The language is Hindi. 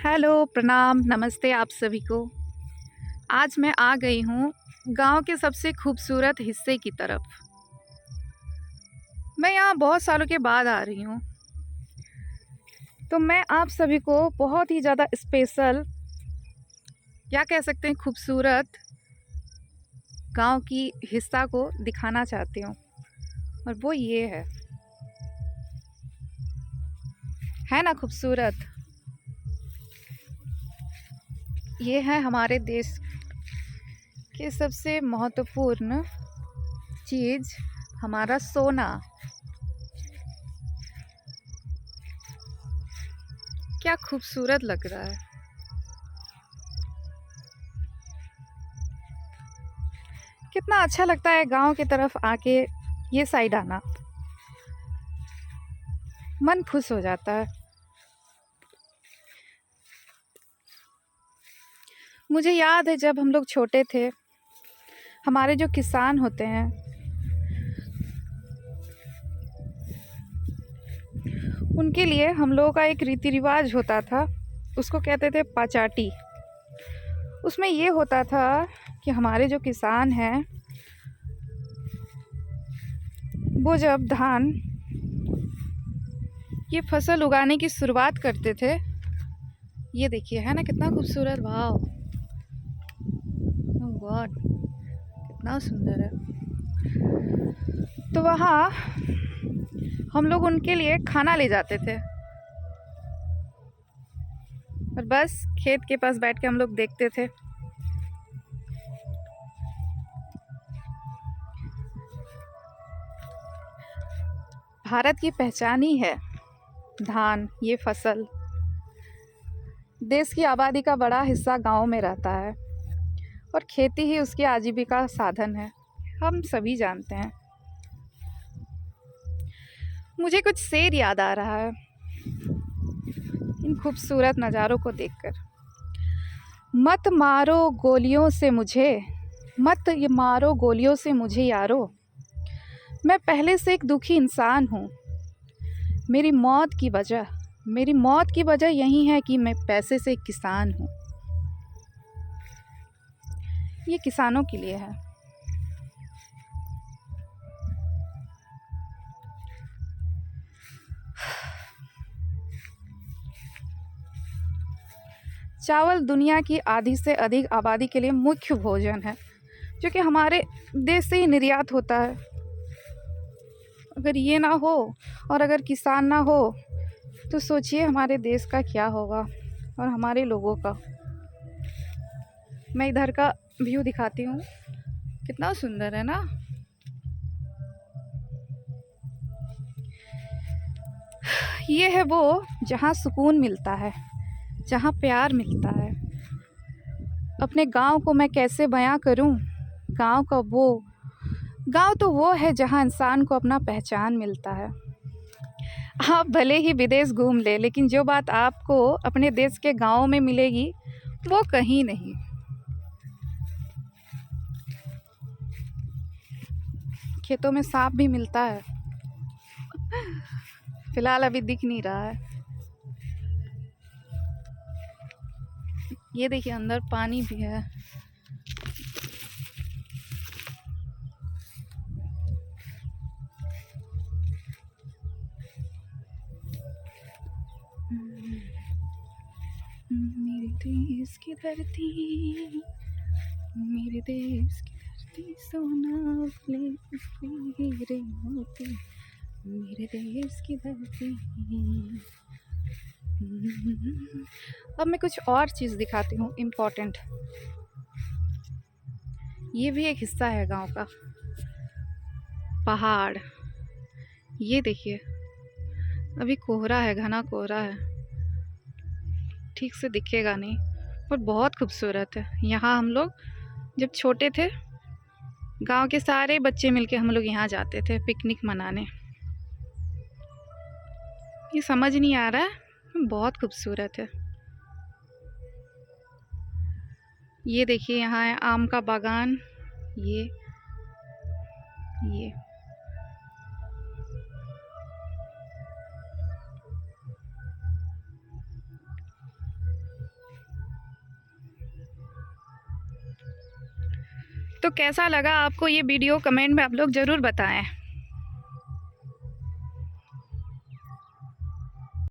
हेलो, प्रणाम, नमस्ते आप सभी को। आज मैं आ गई हूँ गांव के सबसे खूबसूरत हिस्से की तरफ। मैं यहाँ बहुत सालों के बाद आ रही हूँ, तो मैं आप सभी को बहुत ही ज़्यादा स्पेशल या कह सकते हैं खूबसूरत गांव की हिस्सा को दिखाना चाहती हूँ। और वो ये है ना खूबसूरत। ये है हमारे देश के सबसे महत्वपूर्ण चीज़, हमारा सोना। क्या खूबसूरत लग रहा है। कितना अच्छा लगता है गांव की तरफ आके ये साइड आना, मन खुश हो जाता है। मुझे याद है जब हम लोग छोटे थे, हमारे जो किसान होते हैं उनके लिए हम लोगों का एक रीति रिवाज होता था, उसको कहते थे पाचाटी। उसमें ये होता था कि हमारे जो किसान हैं वो जब धान ये फसल उगाने की शुरुआत करते थे, ये देखिए है ना कितना खूबसूरत, वाह, ओह गॉड, कितना सुंदर है। तो वहाँ हम लोग उनके लिए खाना ले जाते थे और बस खेत के पास बैठ के हम लोग देखते थे। भारत की पहचान ही है धान, ये फसल। देश की आबादी का बड़ा हिस्सा गांव में रहता है और खेती ही उसकी आजीविका साधन है, हम सभी जानते हैं। मुझे कुछ शेर याद आ रहा है इन खूबसूरत नज़ारों को देखकर। मत मारो गोलियों से मुझे, मत ये मारो गोलियों से मुझे यारो, मैं पहले से एक दुखी इंसान हूँ। मेरी मौत की वजह यही है कि मैं पैसे से एक किसान हूँ। ये किसानों के लिए है। चावल दुनिया की आधी से अधिक आबादी के लिए मुख्य भोजन है, जो कि हमारे देश से ही निर्यात होता है। अगर ये ना हो और अगर किसान ना हो तो सोचिए हमारे देश का क्या होगा और हमारे लोगों का। मैं इधर का व्यू दिखाती हूँ, कितना सुंदर है ना। ये है वो जहाँ सुकून मिलता है, जहाँ प्यार मिलता है। अपने गांव को मैं कैसे बयां करूं। गांव तो वो है जहां इंसान को अपना पहचान मिलता है। आप भले ही विदेश घूम ले, लेकिन जो बात आपको अपने देश के गांव में मिलेगी वो कहीं नहीं। खेतों में सांप भी मिलता है, फिलहाल अभी दिख नहीं रहा है। ये देखिए अंदर पानी भी है। मेरे देश की धरती, मेरे देश की धरती, सोना हीरे मोती, मेरे देश की धरती। अब मैं कुछ और चीज़ दिखाती हूँ इम्पोर्टेंट। ये भी एक हिस्सा है गांव का, पहाड़। ये देखिए अभी कोहरा है, घना कोहरा है, ठीक से दिखेगा नहीं, पर बहुत खूबसूरत है। यहाँ हम लोग जब छोटे थे, गांव के सारे बच्चे मिलके हम लोग यहाँ जाते थे पिकनिक मनाने। ये समझ नहीं आ रहा है, बहुत खूबसूरत है। ये देखिए यहाँ है आम का बागान। ये तो कैसा लगा आपको ये वीडियो, कमेंट में आप लोग ज़रूर बताएं।